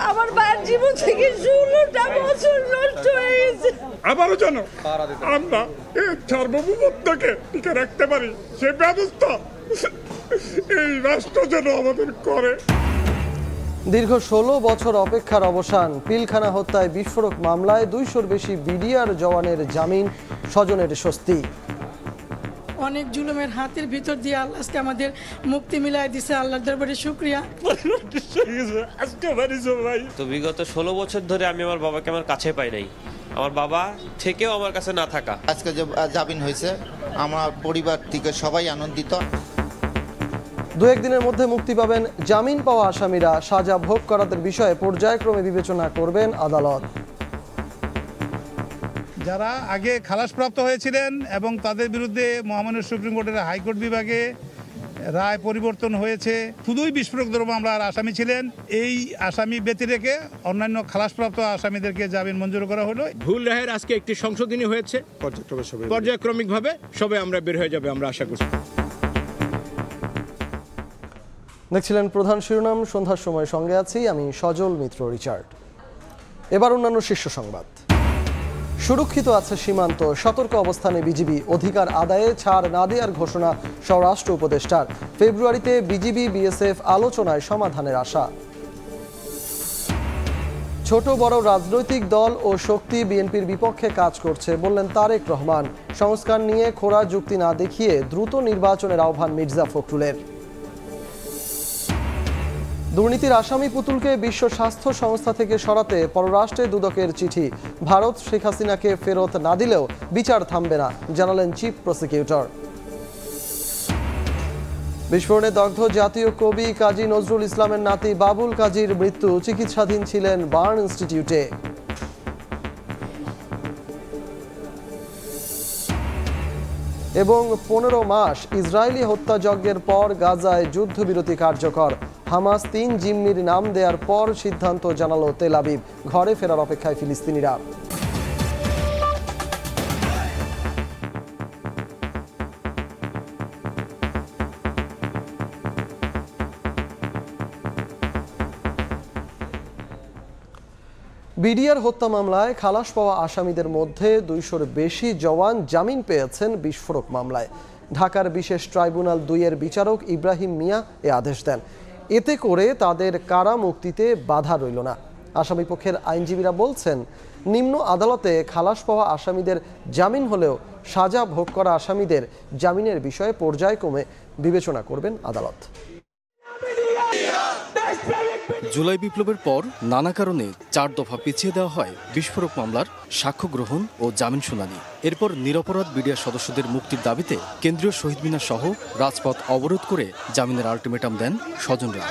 আমার ভাইয়ের জীবন থেকে 16টা বছর নষ্ট হয়ে গেছে। আবারও যেন আমরা এই সার্বভৌমত্বকে টিকে রাখতে পারি সে ব্যবস্থা এই রাষ্ট্র যেন আমাদের করে। দীর্ঘ 16 বছর অপেক্ষার অবসান। পিলখানা হত্যায় বিস্ফোরক মামলায় 200-র বেশি বিডিআর জওয়ানের জামিন, স্বজনের স্বস্তি। অনেক জুলুমের হাতের ভিতর দিয়ে আল্লাহ আজকে আমাদের মুক্তি মিলাই দিছে, আল্লাহর দরবারে শুকরিয়া। তো বিগত 16 বছর ধরে আমি আমার বাবাকে আমার কাছে পাই নাই, আমার বাবা থেকেও আমার কাছে না থাকা। আজকে যে জামিন হয়েছে আমার পরিবার থেকে সবাই আনন্দিত। 2-1 দিনের মধ্যে মুক্তি পাবেন জামিন পাওয়া আসামিরা। সাজা ভোগ করাদের বিষয়ে পর্যায়ক্রমে বিবেচনা করবেন আদালত। যারা আগে খালাসপ্রাপ্ত হয়েছিলেন এবং তাদের বিরুদ্ধে মহামান্য সুপ্রিম কোর্টের হাইকোর্ট বিভাগে রায় পরিবর্তন হয়েছে, শুধুই বিস্ফোরক দ্রব্য মামলার আসামি ছিলেন, এই আসামি ব্যতি রেখে অন্যান্য খালাসপ্রাপ্ত আসামিদেরকে জামিন মঞ্জুর করা হলো। ভুল রায়ের আজকে একটি সংশোধনী হয়েছে, পর্যায়ক্রমিকভাবে সবে আমরা বের হয়ে যাবে আমরা আশা করছি। দেখছিলেন প্রধান শিরোনাম। সন্ধ্যার সময় সঙ্গে আছি আমি সজল মিত্র রিচার্ড। এবার অন্যান্য শীর্ষ সংবাদ। সুরক্ষিত আছে সীমান্ত, সতর্ক অবস্থানে বিজিবি। অধিকার আদায়ে ছাড় না দেওয়ার ঘোষণা স্বরাষ্ট্র উপদেষ্টার। ফেব্রুয়ারিতে বিজিবি বিএসএফ আলোচনায় সমাধানের আশা। ছোট বড় রাজনৈতিক দল ও শক্তি বিএনপির বিপক্ষে কাজ করছে বললেন তারেক রহমান। সংস্কার নিয়ে খোঁড়া যুক্তি না দেখিয়ে দ্রুত নির্বাচনের আহ্বান মির্জা ফখরুলের। দুর্নীতির আসামি পুতুলকে বিশ্ব স্বাস্থ্য সংস্থা থেকে সরাতে পররাষ্ট্রে দুদকের চিঠি। ভারত শেখ হাসিনাকে ফেরত না দিলেও বিচার থামবে না, জানালেন চিফ প্রসিকিউটর। বিস্ফোরণে দগ্ধ জাতীয় কবি কাজী নজরুল ইসলামের নাতি বাবুল কাজীর মৃত্যু। চিকিৎসাধীন ছিলেন বার্ন ইনস্টিটিউটে। এবং 15 মাস ইসরায়েলি হত্যাযজ্ঞের পর গাজায় যুদ্ধবিরতি কার্যকর। হামাস 3 জিম্মির নাম দেওয়ার পর সিদ্ধান্ত জানালো তেল আবিব। ঘরে ফেরার অপেক্ষায় ফিলিস্তিনিরা। বিডিআর হত্যা মামলায় খালাস পাওয়া আসামিদের মধ্যে 200-র বেশি জওয়ান জামিন পেয়েছেন বিস্ফোরক মামলায়। ঢাকার বিশেষ ট্রাইব্যুনাল 2-এর বিচারক ইব্রাহিম মিয়া এ আদেশ দেন। এতে করে তাদের কারা মুক্তিতে বাধা রইল না। আসামি পক্ষের আইনজীবীরা বলছেন, নিম্ন আদালতে খালাস পাওয়া আসামিদের জামিন হলেও সাজা ভোগ করা আসামিদের জামিনের বিষয়ে পর্যায়ক্রমে বিবেচনা করবেন আদালত। জুলাই বিপ্লবের পর নানা কারণে 4 দফা পিছিয়ে দেওয়া হয় বিস্ফোরক মামলার সাক্ষ্য গ্রহণ ও জামিন শুনানি। এরপর নিরপরাধ বিডিআর সদস্যদের মুক্তির দাবিতে কেন্দ্রীয় শহীদ মিনার সহ রাজপথ অবরোধ করে জামিনের আলটিমেটাম দেন স্বজনরা।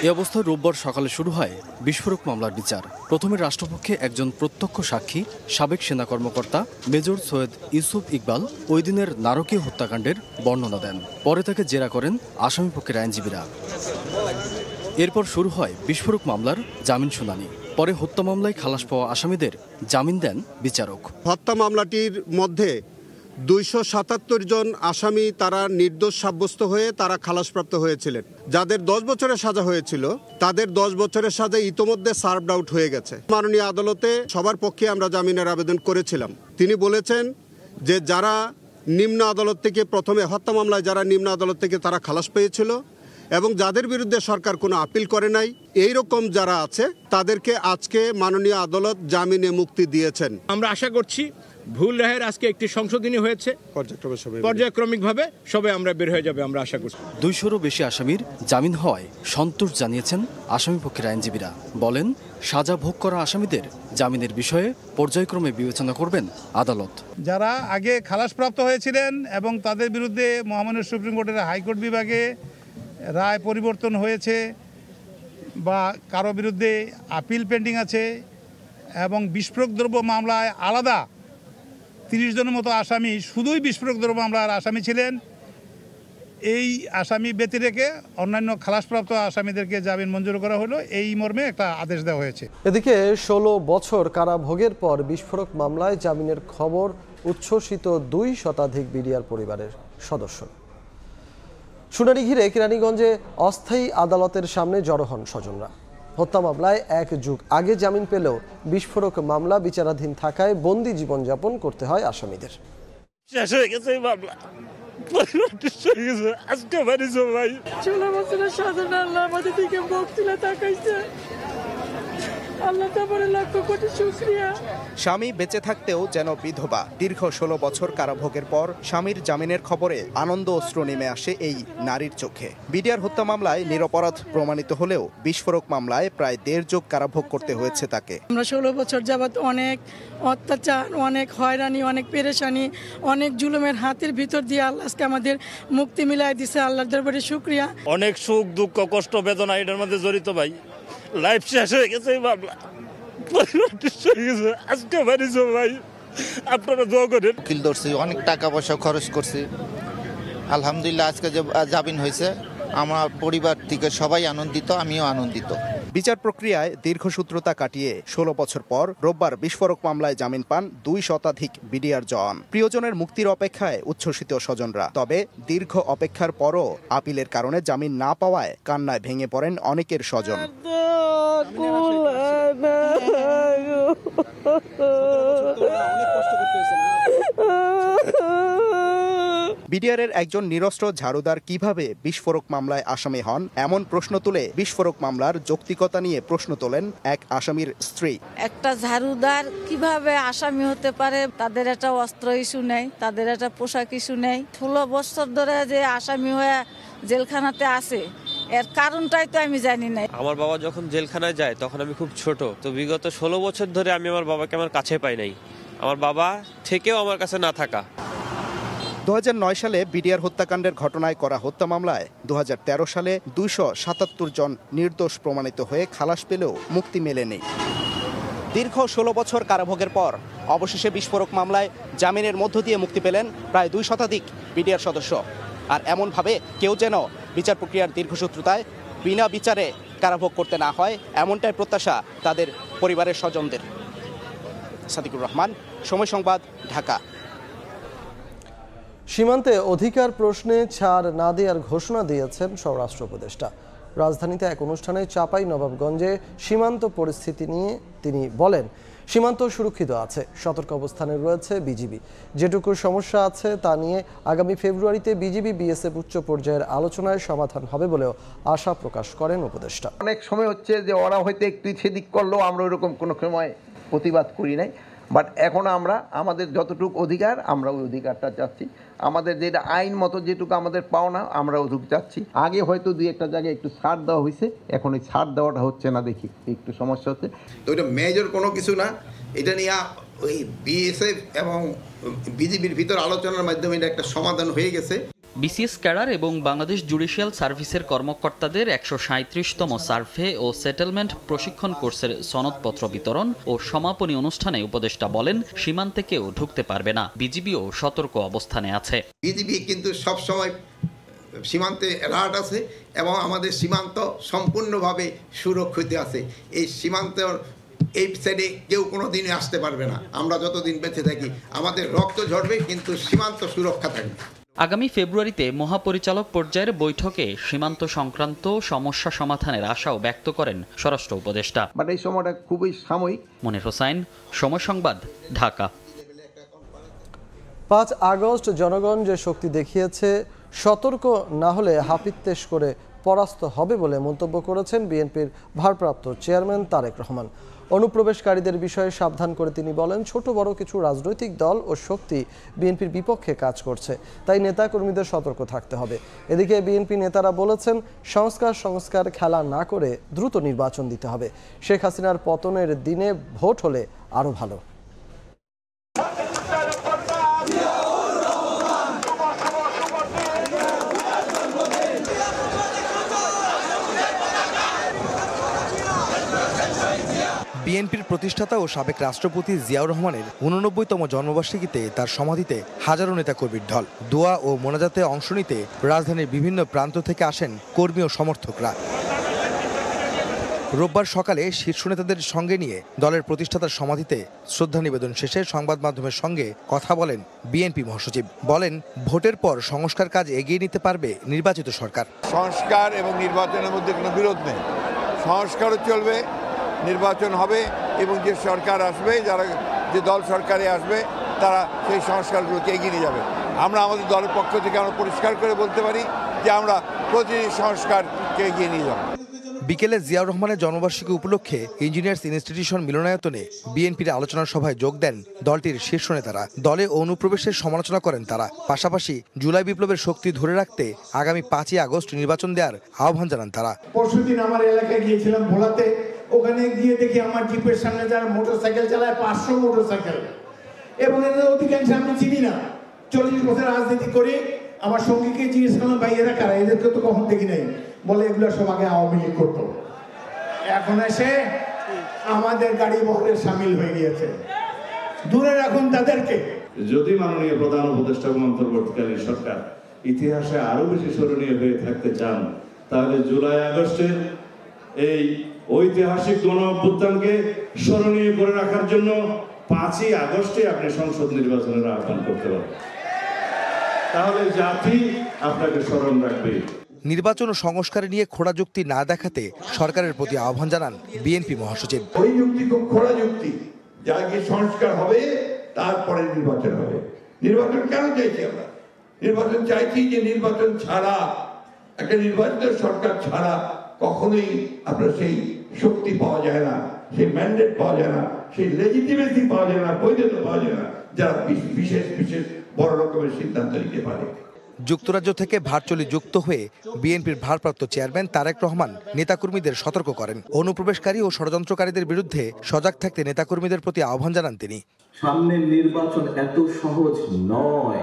এ অবস্থায় রোববার সকালে শুরু হয় বিস্ফোরক মামলার বিচার। প্রথমে রাষ্ট্রপক্ষে একজন প্রত্যক্ষ সাক্ষী সাবেক সেনা কর্মকর্তা মেজর সৈয়দ ইউসুফ ইকবাল ওই দিনের নারকীয় হত্যাকাণ্ডের বর্ণনা দেন। পরে তাকে জেরা করেন আসামিপক্ষের আইনজীবীরা। এরপর শুরু হয় বিস্ফোরক মামলার জামিন শুনানি। পরে হত্যা মামলায় খালাস পাওয়া আসামিদের জামিন দেন বিচারক। হত্যা মামলাটির মধ্যে 277 জন আসামি তারা নির্দোষ সাব্যস্ত হয়ে তারা খালাসপ্রাপ্ত হয়েছিলেন। যাদের 10 বছরের সাজা হয়েছিল তাদের 10 বছরের সাজা ইতোমধ্যে সার্ভড আউট হয়ে গেছে। মাননীয় আদালতে সবার পক্ষে আমরা জামিনের আবেদন করেছিলাম। তিনি বলেছেন যে যারা নিম্ন আদালত থেকে প্রথমে হত্যা মামলায় যারা নিম্ন আদালত থেকে তারা খালাস পেয়েছিল এবং যাদের বিরুদ্ধে সরকার কোনো আপিল করে নাই, এই রকম যারা আছে তাদেরকে আজকে মাননীয় আদালত জামিনে মুক্তি দিয়েছেন। আমরা আশা করছি ভুল রায়ের আজকে একটি সংশোধনী হয়েছে, পর্যায়ক্রমিকভাবে সবে আমরা বের হয়ে যাবে আমরা আশা করছি। 200-রও বেশি আসামির জামিন হওয়ায় সন্তোষ জানিয়েছেন আসামিপক্ষের আইনজীবীরা। বলেন, সাজা ভোগ করা আসামিদের জামিনের বিষয়ে পর্যায়ক্রমে বিবেচনা করবেন আদালত। যারা আগে খালাসপ্রাপ্ত হয়েছিলেন এবং তাদের বিরুদ্ধে মহামান্য সুপ্রিম কোর্টের হাইকোর্ট বিভাগে রায় পরিবর্তন হয়েছে বা কারো বিরুদ্ধে আপিল পেন্ডিং আছে এবং বিস্ফোরক দ্রব্য মামলায় আলাদা 30 জনের মতো আসামি শুধুই বিস্ফোরক দ্রব্য মামলার আসামি ছিলেন, এই আসামি ব্যতি রেখে অন্যান্য খালাসপ্রাপ্ত আসামিদেরকে জামিন মঞ্জুর করা হলো, এই মর্মে একটা আদেশ দেওয়া হয়েছে। এদিকে 16 বছর কারাভোগের পর বিস্ফোরক মামলায় জামিনের খবর উচ্ছ্বসিত 2 শতাধিক বিডিআর পরিবারের সদস্য। শুনানি ঘিরে কেরানীগঞ্জে অস্থায়ী আদালতের সামনে জড়ো হন স্বজনরা। হত্যা মামলায় 1 যুগ আগে জামিন পেলেও বিস্ফোরক মামলা বিচারাধীন থাকায় বন্দি জীবনযাপন করতে হয় আসামিদের। শেষ হয়ে গেছে এই মামলা, আজকে বাড়ি ভাই 16 বছরের সাধনা আল্লাহ আমাদের দিকে মুখ তুলে তাকাইছে। আল্লাহ তাআলা লাখ কোটি শুকরিয়া। স্বামী বেঁচে থাকতেও যেন বিধবা। দীর্ঘ 16 বছর কারাভোগের পর স্বামীর জামিনের খবরে আনন্দ অশ্রু নেমে আসে এই নারীর চোখে। বিডিআর হত্যা মামলায় নিরপরাধ প্রমাণিত হলেও বিস্ফোরক মামলায় প্রায় 1.5 যুগ কারাভোগ করতে হয়েছে তাকে। আমরা 16 বছর যাবৎ অনেক অত্যাচার, অনেক হয়রানি, অনেক পেরেশানি, অনেক জুলুমের হাতের ভিতর দিয়ে আল্লাহ আজকে আমাদের মুক্তি মিলাই দিছে। আল্লাহর দরবারে শুকরিয়া। অনেক সুখ দুঃখ কষ্ট বেদনা এটার মধ্যে জড়িত ভাই। লাইফ শেষ হয়ে গেছে এই মামলা, আজকে বাড়ি ভাই, আপনারা দোয়া করেন। উকিল ধরছি, অনেক টাকা পয়সা খরচ করছি, আলহামদুলিল্লাহ আজকে যে জামিন হয়েছে, আমার পরিবার থেকে সবাই আনন্দিত, আমিও আনন্দিত। বিচার প্রক্রিয়ায় দীর্ঘসূত্রতা কাটিয়ে 16 বছর পর রোববার বিস্ফোরক মামলায় জামিন পান 2 শতাধিক বিডিআর জওয়ান। প্রিয়জনের মুক্তির অপেক্ষায় উচ্ছ্বসিত স্বজনরা। তবে দীর্ঘ অপেক্ষার পরও আপিলের কারণে জামিন না পাওয়ায় কান্নায় ভেঙে পড়েন অনেকের স্বজন। বিডিআরের একজন নিরস্ত্র ঝাড়ুদার কিভাবে বিস্ফোরক মামলায় আসামি হন, এমন প্রশ্ন তুলে বিস্ফোরক মামলার যৌক্তিকতা নিয়ে প্রশ্ন তোলেন এক আসামির স্ত্রী। একটা ঝাড়ুদার কিভাবে আসামি হতে পারে? তাদের একটা অস্ত্র ইস্যু নেই, তাদের একটা পোশাক ইস্যু নেই। 16 বছর ধরে যে আসামি হয়ে জেলখানাতে আছে, এর কারণটাই তো আমি জানি না। আমার বাবা যখন জেলখানায় যায় তখন আমি খুব ছোট, তো বিগত 16 বছর ধরে আমি আমার বাবাকে আমার কাছে পাই নাই। আমার বাবা থেকেও আমার কাছে না থাকা। 2009 সালে বিডিআর হত্যাকাণ্ডের ঘটনায় করা হত্যা মামলায় 2013 সালে 277 জন নির্দোষ প্রমাণিত হয়ে খালাস পেলেও মুক্তি মেলেনি। দীর্ঘ 16 বছর কারাভোগের পর অবশেষে বিস্ফোরক মামলায় জামিনের মধ্য দিয়ে মুক্তি পেলেন প্রায় 2 শতাধিক বিডিআর সদস্য। আর এমনভাবে কেউ যেন বিচার প্রক্রিয়ার দীর্ঘসূত্রতায় বিনা বিচারে কারাভোগ করতে না হয়, এমনটাই প্রত্যাশা তাদের পরিবারের স্বজনদের। সাদিকুর রহমান, সময় সংবাদ, ঢাকা। সীমান্তে অধিকার প্রশ্নে ছাড় না দেওয়ার ঘোষণা দিয়েছেন স্বরাষ্ট্র উপদেষ্টা। রাজধানীতে এক অনুষ্ঠানে চাঁপাইনবাবগঞ্জে সীমান্ত পরিস্থিতি নিয়ে তিনি বলেন, সীমান্ত সুরক্ষিত আছে, সতর্ক অবস্থানে রয়েছে বিজিবি। যেটুকু সমস্যা আছে তা নিয়ে আগামী ফেব্রুয়ারিতে বিজিবি বিএসএফ উচ্চ পর্যায়ের আলোচনায় সমাধান হবে বলেও আশা প্রকাশ করেন উপদেষ্টা। অনেক সময় হচ্ছে যে ওরা হয়তো একটু সেদিক করলেও আমরা ওইরকম কোনো সময় প্রতিবাদ করি নাই, বাট এখন আমরা আমাদের যতটুকু অধিকার আমরা ওই অধিকারটা চাচ্ছি। আমাদের যেটা আইন মতো যেটুকু আমাদের পাওনা আমরা ওটুকু চাচ্ছি। আগে হয়তো 2-1টা জায়গায় একটু ছাড় দেওয়া হয়েছে, এখন ওই ছাড় দেওয়াটা হচ্ছে না, দেখি একটু সমস্যা হচ্ছে। তো এটা মেজর কোনো কিছু না, এটা নিয়ে ওই বিএসএফ এবং বিজিবির ভিতর আলোচনার মাধ্যমে এটা একটা সমাধান হয়ে গেছে। বিসিএস ক্যাডার এবং বাংলাদেশ জুডিশিয়াল সার্ভিসের কর্মকর্তাদের 137তম সার্ভে ও সেটেলমেন্ট প্রশিক্ষণ কোর্সের সনদপত্র বিতরণ ও সমাপনী অনুষ্ঠানে উপদেষ্টা বলেন, সীমান্তে কেউ ঢুকতে পারবে না, বিজিবিও সতর্ক অবস্থানে আছে। বিজিবি কিন্তু সবসময় সীমান্তে অ্যালার্ট আছে এবং আমাদের সীমান্ত সম্পূর্ণভাবে সুরক্ষিত আছে। এই সীমান্ত এই সাইডে কেউ কোনো দিনে আসতে পারবে না। আমরা যতদিন বেঁচে থাকি আমাদের রক্ত ঝরবে, কিন্তু সীমান্ত সুরক্ষা থাকবে। আগামী ফেব্রুয়ারিতে মহাপরিচালক পর্যায়ের বৈঠকে সীমান্ত সংক্রান্ত সমস্যা সমাধানের আশাও ব্যক্ত করেন স্বরাষ্ট্র উপদেষ্টা। বাট এই সময়টা খুবই সাময়িক। মনির হোসাইন, সময় সংবাদ, ঢাকা। 5 আগস্ট জনগণ যে শক্তি দেখিয়েছে, সতর্ক না হলে হাপিত্তেশ করে পরাস্ত হবে বলে মন্তব্য করেছেন বিএনপির ভারপ্রাপ্ত চেয়ারম্যান তারেক রহমান। অনুপ্রবেশকারীদের বিষয়ে সাবধান করে তিনি বলেন, ছোট বড় কিছু রাজনৈতিক দল ও শক্তি বিএনপির বিপক্ষে কাজ করছে, তাই নেতাকর্মীদের সতর্ক থাকতে হবে। এদিকে বিএনপি নেতারা বলেছেন, সংস্কার খেলা না করে দ্রুত নির্বাচন দিতে হবে। শেখ হাসিনার পতনের দিনে ভোট হলে আরও ভালো। বিএনপির প্রতিষ্ঠাতা ও সাবেক রাষ্ট্রপতি জিয়াউর রহমানের 89তম জন্মবার্ষিকীতে তার সমাধিতে হাজারো নেতাকর্মীর ঢল। দোয়া ও মোনাজাতে অংশ নিতে রাজধানীর বিভিন্ন প্রান্ত থেকে আসেন কর্মী ও সমর্থকরা। রোববার সকালে শীর্ষ নেতাদের সঙ্গে নিয়ে দলের প্রতিষ্ঠাতার সমাধিতে শ্রদ্ধা নিবেদন শেষে সংবাদ মাধ্যমের সঙ্গে কথা বলেন বিএনপি মহাসচিব। বলেন, ভোটের পর সংস্কার কাজ এগিয়ে নিতে পারবে নির্বাচিত সরকার। সংস্কার এবং নির্বাচনের মধ্যে কোনো বিরোধ নেই, সংস্কারও চলবে, নির্বাচন হবে এবং যে সরকার আসবে, যে দল সরকারে আসবে তারা সেই সংস্কারগুলোকে এগিয়ে নিয়ে যাবে। আমরা আমাদের দলের পক্ষ থেকে আমরা পরিষ্কার করে বলতে পারি যে আমরা প্রতিটি সংস্কারকে এগিয়ে নিয়ে যাব। বিকেলে জিয়াউর রহমানের জন্মবার্ষিকী উপলক্ষে ইঞ্জিনিয়ার্স ইনস্টিটিউশন মিলনায়তনে বিএনপির আলোচনা সভায় যোগ দেন দলটির শীর্ষ নেতারা। দলে অনুপ্রবেশের সমালোচনা করেন তারা। পাশাপাশি জুলাই বিপ্লবের শক্তি ধরে রাখতে আগামী 5ই আগস্ট নির্বাচন দেওয়ার আহ্বান জানান তারা। পরশুদিন আমার এলাকায় গিয়েছিলাম ভোলাতে, ওখানে গিয়ে দেখি আমার জিপের সামনে যারা মোটরসাইকেল চালায় 500 মোটরসাইকেল, এবং এদের অধিকাংশ আমি চিনি না। 40 বছর রাজনীতি করি, আমার সঙ্গীকে জিজ্ঞেস করলাম ভাই এরা কারা, এদেরকে তো কখন দেখি নাই। বলে এগুলো সব আগে আওয়ামী লীগ করতো, এখন এসে আমাদের গাড়ি বহরে সামিল হয়ে গিয়েছে। দূরে রাখুন তাদেরকে। যদি মাননীয় প্রধান উপদেষ্টা এবং অন্তর্বর্তীকালীন সরকার ইতিহাসে আরো বেশি স্মরণীয় হয়ে থাকতে চান, তাহলে জুলাই আগস্টের এই ঐতিহাসিক গণ অভ্যুত্থানকে স্মরণীয় করে রাখার জন্য 5ই আগস্টে আপনি সংসদ নির্বাচনের আহ্বান করতে পারেন, তাহলে জাতি আপনাকে স্মরণ রাখবে। নির্বাচন ও সংস্কার নিয়ে খোঁড়া যুক্তি না দেখাতে সরকারের প্রতি আহ্বান জানান বিএনপি মহাসচিব। ওই যুক্তি খুব খোঁড়া যুক্তি, যা আগে সংস্কার হবে তারপরে নির্বাচন হবে। নির্বাচন কেন চাইছি আমরা? নির্বাচন চাইছি যে নির্বাচন ছাড়া, একটা নির্বাচিত সরকার ছাড়া কখনোই আপনার সেই শক্তি পাওয়া যায় না, সেই ম্যান্ডেট পাওয়া যায় না, সেই লেজিটিমেসি পাওয়া যায় না, বৈধতা পাওয়া যায় না, যারা বিশেষ বিশেষ বড় রকমের সিদ্ধান্ত নিতে পারে। যুক্তরাজ্য থেকে ভার্চুয়ালি যুক্ত হয়ে বিএনপির ভারপ্রাপ্ত চেয়ারম্যান তারেক রহমান নেতাকর্মীদের সতর্ক করেন। অনুপ্রবেশকারী ও ষড়যন্ত্রকারীদের বিরুদ্ধে সজাগ থাকতে নেতাকর্মীদের প্রতি আহ্বান জানান তিনি। সামনের নির্বাচন এত সহজ নয়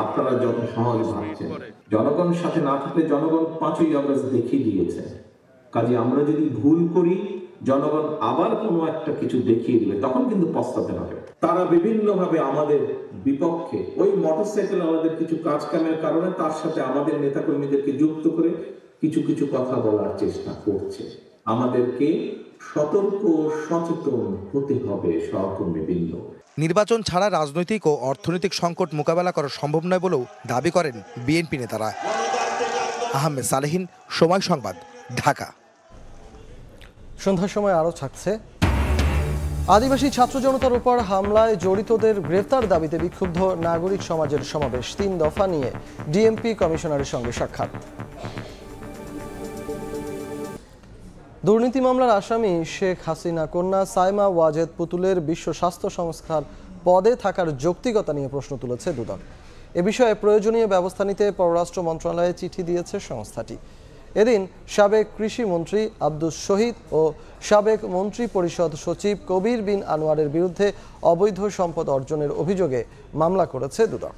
আপনারা যত সহজ ভাবছেন। জনগণের সাথে না থাকলে জনগণ 5ই আগস্ট দেখিয়ে দিয়েছে। কাজে আমরা যদি ভুল করি, জনগণ আবার কোনো একটা কিছু দেখিয়ে দিবে, তখন কিন্তু পস্তাতে হবে। তারা বিভিন্নভাবে আমাদের বিপক্ষে, ওই মোটরসাইকেল আমাদের কিছু কাজ কামের কারণে তার সাথে আমাদের নেতাকর্মীদেরকে যুক্ত করে কিছু কিছু কথা বলার চেষ্টা করছে। আমাদেরকে সতর্ক ও সচেতন হতে হবে সহকর্মীবৃন্দ। নির্বাচন ছাড়া রাজনৈতিক ও অর্থনৈতিক সংকট মোকাবেলা করা সম্ভব নয় বলেও দাবি করেন বিএনপি নেতারা। আহমেদ সালেহীন, সময় সংবাদ, ঢাকা। সন্ধ্যার সময় আরও থাকছে। আদিবাসী ছাত্র জনতার উপর হামলায় জড়িতদের গ্রেফতার দাবিতে বিক্ষুব্ধ নাগরিক সমাজের সমাবেশ। 3 দফা নিয়ে ডিএমপি কমিশনারের সঙ্গে সাক্ষাৎ। দুর্নীতি মামলার আসামি শেখ হাসিনা কন্যা সাইমা ওয়াজেদ পুতুলের বিশ্ব স্বাস্থ্য সংস্থার পদে থাকার যৌক্তিকতা নিয়ে প্রশ্ন তুলেছে দুদক। এ বিষয়ে প্রয়োজনীয় ব্যবস্থা নিতে পররাষ্ট্র মন্ত্রণালয়ে চিঠি দিয়েছে সংস্থাটি। এদিন সাবেক কৃষিমন্ত্রী আব্দুস শহীদ ও সাবেক মন্ত্রী পরিষদ সচিব কবির বিন আনোয়ারের বিরুদ্ধে অবৈধ সম্পদ অর্জনের অভিযোগে মামলা করেছে দুদক।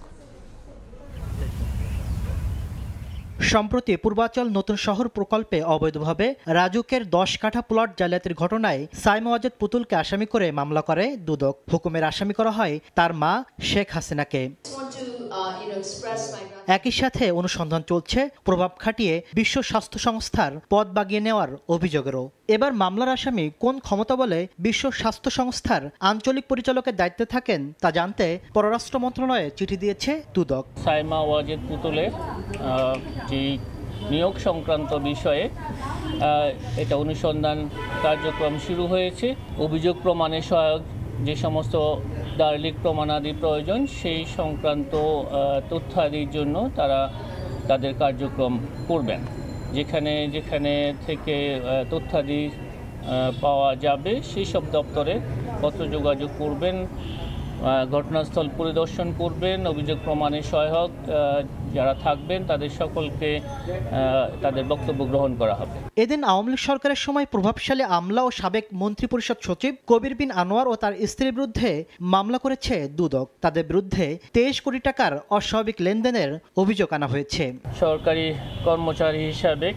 সম্প্রতি পূর্বাচল নতুন শহর প্রকল্পে অবৈধভাবে রাজুকের 10 কাঠা প্লট জালিয়াতির ঘটনায় সাইমা ওয়াজেদ পুতুলকে আসামি করে মামলা করে দুদক। হুকুমের আসামি করা হয় তার মা শেখ হাসিনাকে। একই সাথে অনুসন্ধান চলছে প্রভাব খাটিয়ে বিশ্ব স্বাস্থ্য সংস্থার পদ বাগিয়ে নেওয়ার অভিযোগেরও। এবার মামলার আসামি কোন ক্ষমতা বলে বিশ্ব স্বাস্থ্য সংস্থার আঞ্চলিক পরিচালকের দায়িত্বে থাকেন তা জানতে পররাষ্ট্র মন্ত্রণালয়ে চিঠি দিয়েছে দুদক। সাইমা ওয়াজেদ পুতুলের যে নিয়োগ সংক্রান্ত বিষয়ে এটা অনুসন্ধান কার্যক্রম শুরু হয়েছে। অভিযোগ প্রমাণে সহায়ক যে সমস্ত দালিলিক প্রমাণাদি প্রয়োজন সেই সংক্রান্ত তথ্যাদির জন্য তারা তাদের কার্যক্রম করবেন। যেখানে যেখানে থেকে তথ্যাদি পাওয়া যাবে সেই সব দপ্তরে পত্র যোগাযোগ করবেন, ঘটনাস্থল পরিদর্শন করবেন। অভিযোগ প্রমাণে সহায়ক যারা থাকবেন তাদের সকলকে তাদের বক্তব্য গ্রহণ করা হবে। এদিন আওয়ামী লীগ সরকারের সময় প্রভাবশালী আমলা ও সাবেক মন্ত্রী পরিষদ সচিব কবির বিন আনোয়ার ও তার স্ত্রীর বিরুদ্ধে মামলা করেছে দুদক। তাদের বিরুদ্ধে 23 কোটি টাকার অস্বাভাবিক লেনদেনের অভিযোগ আনা হয়েছে। সরকারি কর্মচারী হিসাবে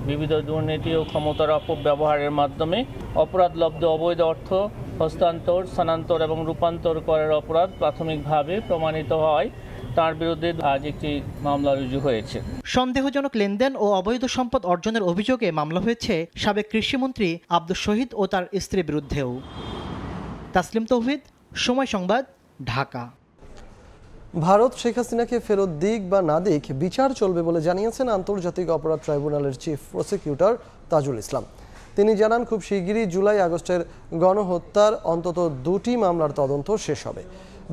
বিবিধ দুর্নীতি ও ক্ষমতার অপব্যবহারের মাধ্যমে অপরাধলব্ধ অবৈধ অর্থ হস্তান্তর, স্থানান্তর এবং রূপান্তর করার অপরাধ প্রাথমিকভাবে প্রমাণিত হয় তার বিরুদ্ধে আজ একটি মামলা রুজু হয়েছে। সন্দেহজনক লেনদেন ও অবৈধ সম্পদ অর্জনের অভিযোগে মামলা হয়েছে সাবেক কৃষিমন্ত্রী আব্দুস শহীদ ও তার স্ত্রীর বিরুদ্ধেও। তাসলিম তৌহিদ, সময় সংবাদ, ঢাকা। ভারত শেখ হাসিনাকে ফেরত দিক বা না দিক বিচার চলবে বলে জানিয়েছেন আন্তর্জাতিক অপরাধ ট্রাইব্যুনালের চিফ প্রসিকিউটর তাজুল ইসলাম। তিনি জানান, খুব শিগগিরই জুলাই আগস্টের গণহত্যার অন্তত 2টি মামলার তদন্ত শেষ হবে।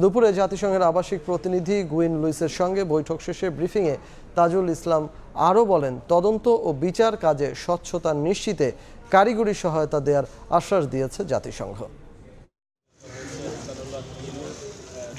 দুপুরে জাতিসংঘের আবাসিক প্রতিনিধি গুইন লুইসের সঙ্গে বৈঠক শেষে ব্রিফিংয়ে তাজুল ইসলাম আরও বলেন, তদন্ত ও বিচার কাজে স্বচ্ছতা নিশ্চিতে কারিগরি সহায়তা দেওয়ার আশ্বাস দিয়েছে জাতিসংঘ।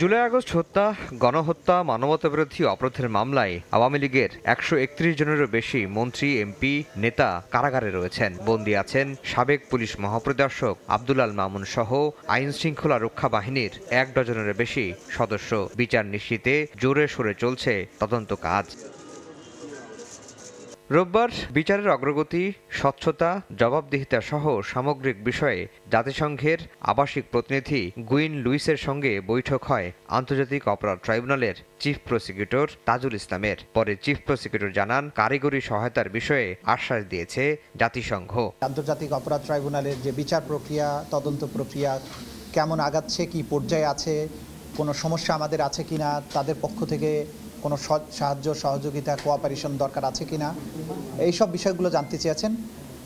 জুলাই আগস্ট হত্যা, গণহত্যা, মানবতাবিরোধী অপরাধের মামলায় আওয়ামী লীগের 131 জনেরও বেশি মন্ত্রী, এমপি, নেতা কারাগারে রয়েছেন। বন্দী আছেন সাবেক পুলিশ মহাপরিদর্শক আব্দুল আল মামুন সহ আইন শৃঙ্খলা রক্ষা বাহিনীর 1 ডজনেরও বেশি সদস্য। বিচার নিশ্চিতে জোরে সোরে চলছে তদন্ত কাজ। রোববার বিচারের অগ্রগতি, স্বচ্ছতা, জবাবদিহিতা সহ সামগ্রিক বিষয়ে জাতিসংঘের আবাসিক প্রতিনিধি গুইন লুইসের সঙ্গে বৈঠক হয় আন্তর্জাতিক অপরাধ ট্রাইব্যুনালের চিফ প্রসিকিউটর তাজুল ইসলামের। পরে চিফ প্রসিকিউটর জানান, কারিগরি সহায়তার বিষয়ে আশ্বাস দিয়েছে জাতিসংঘ। আন্তর্জাতিক অপরাধ ট্রাইব্যুনালের যে বিচার প্রক্রিয়া, তদন্ত প্রক্রিয়া কেমন আগাচ্ছে, কি পর্যায়ে আছে, কোনো সমস্যা আমাদের আছে কিনা, তাদের পক্ষ থেকে কোনো সাহায্য, সহযোগিতা, কোঅপারেশন দরকার আছে কিনা, এইসব বিষয়গুলো জানতে চেয়েছেন।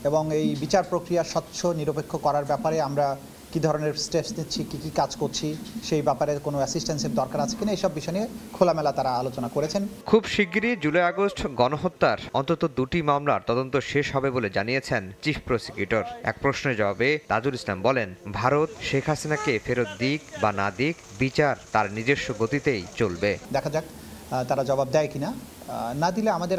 এবং এই বিচার প্রক্রিয়া স্বচ্ছ নিরপেক্ষ করার ব্যাপারে আমরা কী ধরনের স্টেপস নিচ্ছি, কী কী কাজ করছি, সেই ব্যাপারে কোনো অ্যাসিস্ট্যান্সের দরকার আছে কিনা, এইসব বিষয় নিয়ে খোলামেলা তারা আলোচনা করেছেন। খুব শিগগিরই জুলাই আগস্ট গণহত্যার অন্তত 2টি মামলার তদন্ত শেষ হবে বলে জানিয়েছেন চিফ প্রসিকিউটর। এক প্রশ্নের জবাবে তাজুল ইসলাম বলেন, ভারত শেখ হাসিনাকে ফেরত দিক বা না দিক, বিচার তার নিজস্ব গতিতেই চলবে। দেখা যাক তারা জবাব দেয় কিনা। না দিলে আমাদের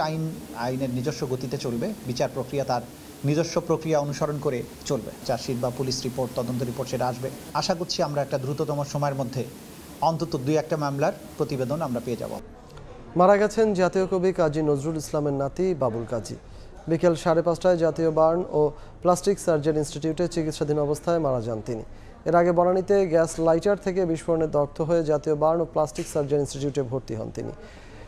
আইনের নিজস্ব গতিতে চলবে। বিচার প্রক্রিয়া তার নিজস্ব প্রক্রিয়া অনুসরণ করে চলবে। চার্জশিট বা পুলিশ রিপোর্ট, তদন্ত রিপোর্ট সেটা আসবে। আশা করছি আমরা একটা দ্রুততম সময়ের মধ্যে অন্তত 2-1টা মামলার প্রতিবেদন আমরা পেয়ে যাব। মারা গেছেন জাতীয় কবি কাজী নজরুল ইসলামের নাতি বাবুল কাজী। বিকেল 5:30টায় জাতীয় বার্ন ও প্লাস্টিক সার্জারি ইনস্টিটিউটে চিকিৎসাধীন অবস্থায় মারা যান তিনি। এর আগে বনানীতে গ্যাস লাইটার থেকে বিস্ফোরণে দগ্ধ হয়ে জাতীয় বার্ন ও প্লাস্টিক সার্জারি ইনস্টিটিউটে ভর্তি হন তিনি।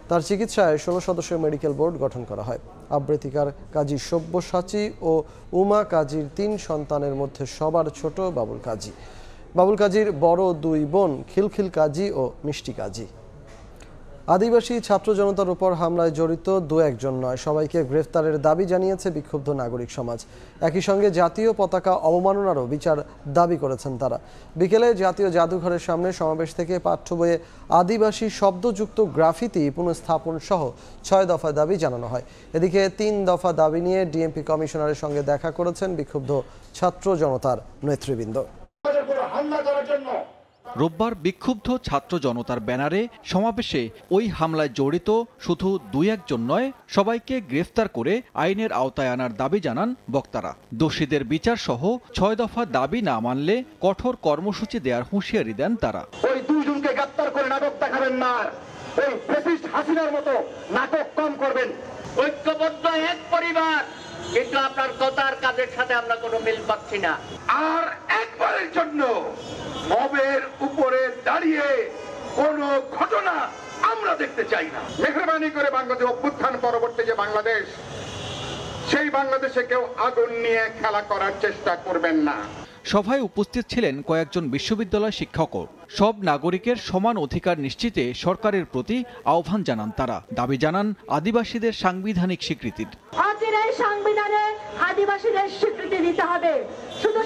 তার চিকিৎসায় 16 সদস্যের মেডিকেল বোর্ড গঠন করা হয়। আবৃত্তিকার কাজী সব্যসাচী ও উমা কাজীর 3 সন্তানের মধ্যে সবার ছোট বাবুল কাজী। বাবুল কাজীর বড় 2 বোন খিলখিল কাজী ও মিষ্টি কাজী। আদিবাসী ছাত্র জনতার উপর হামলায় জড়িত 2-1 জন নয়, সবাইকে গ্রেফতারের দাবি জানিয়েছে বিক্ষুব্ধ নাগরিক সমাজ। একই সঙ্গে জাতীয় পতাকা অবমাননারও বিচার দাবি করেছেন তারা। বিকেলে জাতীয় জাদুঘরের সামনে সমাবেশ থেকে পাঠ্য বইয়ে আদিবাসী শব্দযুক্ত গ্রাফিতি পুনঃস্থাপন সহ 6 দফা দাবি জানানো হয়। এদিকে 3 দফা দাবি নিয়ে ডিএমপি কমিশনারের সঙ্গে দেখা করেছেন বিক্ষুব্ধ ছাত্র জনতার নেতৃবৃন্দ। রোববার বিক্ষুব্ধ ছাত্র জনতার ব্যানারে সমাবেশে ওই হামলায় জড়িত শুধু 2-1 জন নয়, সবাইকে গ্রেফতার করে আইনের আওতায় আনার দাবি জানান বক্তারা। দোষীদের বিচার সহ 6 দফা দাবি না মানলে কঠোর কর্মসূচি দেওয়ার হুঁশিয়ারি দেন তারা। ওই 2 জনকে গ্রেফতার করে নাটক দেখাবেন না, এই ফ্যাসিস্ট হাসিনার মতো নাটক কম করবেন। ঐক্যবদ্ধ এক পরিবার, কিন্তু আপনার কথার কাজের সাথে আমরা কোনো মিল পাচ্ছি না। আর একবারের জন্য মবের উপরে দাঁড়িয়ে কোনো ঘটনা আমরা দেখতে চাই না। মেহরবানি করে বাংলাদেশ অভ্যুত্থান পরবর্তী যে বাংলাদেশ, সেই বাংলাদেশে কেউ আগুন নিয়ে খেলা করার চেষ্টা করবেন না। সভায় উপস্থিত ছিলেন কয়েকজন বিশ্ববিদ্যালয় শিক্ষকও। সব নাগরিকের সমান অধিকার নিশ্চিতে সরকারের প্রতি আহ্বান জানান তারা। দাবি জানান আদিবাসীদের সাংবিধানিক স্বীকৃতির। অচিরেই সংবিধানে আদিবাসীদের স্বীকৃতি দিতে হবে। শুধু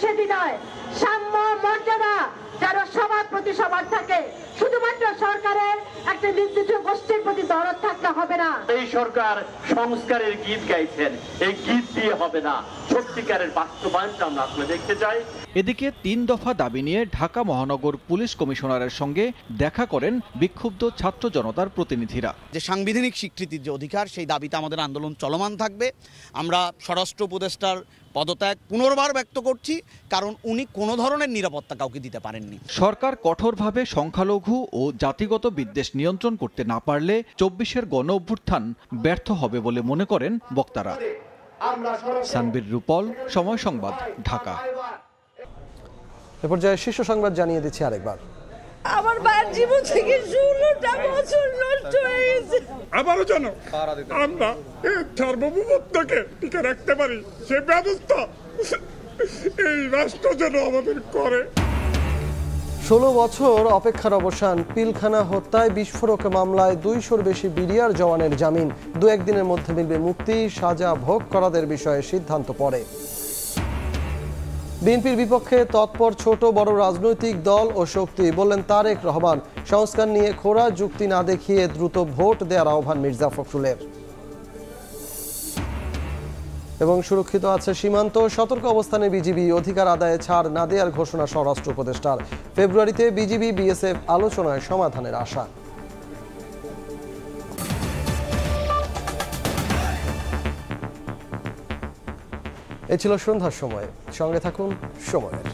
সেটি নয়, সাম্য মর্যাদা যেন সবার প্রতি সবার থাকে। শুধুমাত্র সরকারের একটা নির্দিষ্ট গোষ্ঠীর প্রতি দরদ থাকলে হবে না। এই সরকার সংস্কারের গীত গাইছেন, এই গীত দিয়ে হবে না। সত্যিকারের বাস্তবায়নটা আমরা আসলে দেখতে চাই। এদিকে 3 দফা দাবি নিয়ে ঢাকা মহানগর পুলিশ কমিশনারের সঙ্গে দেখা করেন বিক্ষুব্ধ ছাত্র জনতার প্রতিনিধিরা। যে সাংবিধানিক স্বীকৃতির যে অধিকার, সেই দাবিতে আমাদের আন্দোলন চলমান থাকবে। আমরা স্বরাষ্ট্র উপদেষ্টার পদত্যাগ পুনর্বার ব্যক্ত করছি, কারণ উনি কোনো ধরনের নিরাপত্তা কাউকে দিতে পারেননি। সরকার কঠোরভাবে সংখ্যালঘু ও জাতিগত বিদ্বেষ নিয়ন্ত্রণ করতে না পারলে 24-এর গণ অভ্যুত্থান ব্যর্থ হবে বলে মনে করেন বক্তারা। সানবীর রূপল, সময় সংবাদ, ঢাকা। এ পর্যায়ে শীর্ষ সংবাদ জানিয়ে দিচ্ছি আরেকবার। আমার ভাইয়ের জীবন থেকে 16টা বছর নষ্ট হয়ে গেছে। আবারও যেন আমরা এই সার্বভৌমত্বকে টিকে রাখতে পারি, সে ব্যবস্থা এই রাষ্ট্র যেন আমাদের করে। 16 বছর অপেক্ষার অবসান। পিলখানা হত্যায় বিস্ফোরক মামলায় 200-র বেশি বিডিআর জওয়ানের জামিন। 2-1 দিনের মধ্যে মিলবে মুক্তি। সাজা ভোগ করাদের বিষয়ে সিদ্ধান্ত পরে। বিএনপির বিপক্ষে তৎপর ছোট বড় রাজনৈতিক দল ও শক্তি, বললেন তারেক রহমান। সংস্কার নিয়ে খোঁড়া যুক্তি না দেখিয়ে দ্রুত ভোট দেওয়ার আহ্বান মির্জা ফখরুলের। এবং সুরক্ষিত আছে সীমান্ত, সতর্ক অবস্থানে বিজিবি, অধিকার আদায়ে ছাড় না দেওয়ার ঘোষণা স্বরাষ্ট্র উপদেষ্টার। ফেব্রুয়ারিতে বিজিবি বিএসএফ আলোচনায় সমাধানের আশা। এ ছিল সন্ধ্যার সময়। সঙ্গে থাকুন সময়ের।